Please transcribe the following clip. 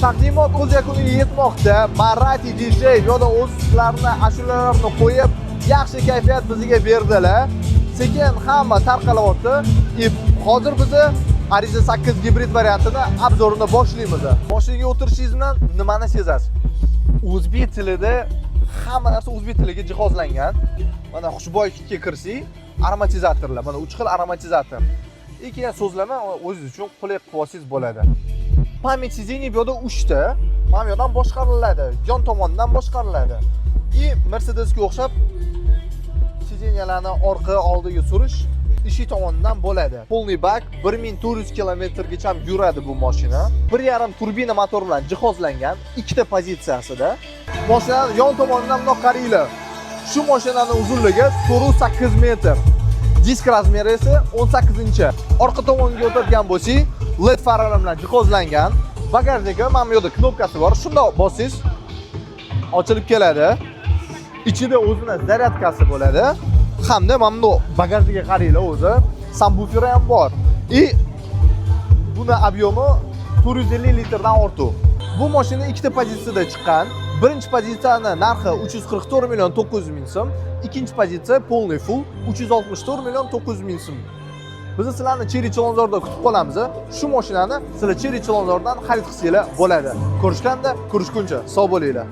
Taqdimot o'z yakuniga yetmoqda. Maratti DJ yo'da o'zlarini ashulalarini qo'yib, yaxshi kayfiyat bizga berdilar. Sekin hamma tarqalyapti. Hozir biz Ariza 8 gibrid variantini obzorini boshlaymiz. Mashinaga o'tirishingiz bilan nimani sezasiz? O'zbek tilida hamma narsa o'zbek tiliga jihozlangan. Mana xushbo'ylikka kirsak, aromatizatorlar. Mana 3 xil aromatizator. Keyin so'zlama o'zingiz uchun qulay qilib olsangiz bo'ladi. Pamyat sидений bu yerda 3 ta. Mana bu yerdan boshqariladi, yon tomondan boshqariladi. Mercedesga o'xshab sиденияlarni orqa oldiga surish ishi tomonidan bo'ladi. Полный bak 1400 kilometrgacha yuradi bu mashina. 1.5 turbina motor bilan jihozlangan, ikkita pozitsiyasida. Mashinaning yon tomonidan qaranglar. Shu mashinaning uzunligi 408 metr. Disk razmeri esa 18-inchi. Orqa tomonga o'tadigan bo'lsak, LED farlar bilan jihozlangan. Bagajniki mana bu yerda knopkasi bor. Shunda bossangiz ochilib keladi. Ichida o'zini zaryadkasi bo'ladi. Hamda mana bu bagajniga qaranglar o'zi. Subwoofer ham bor. Buni obyomi 450 litrdan ortiq. Bu mashina ikkita pozitsiyada chiqqan. Birinchi pozitsiyani narxi 344 million 900 ming so'm, ikkinchi pozitsiya полный full 364 million 900 ming so'm. Biz sizlarni Cherry Chilonzorda kutib qolamiz. Shu mashinani sizlar Cherry Chilonzordan xarid qilsanglar bo'ladi. Ko'rishganda, ko'rishguncha sog' bo'linglar.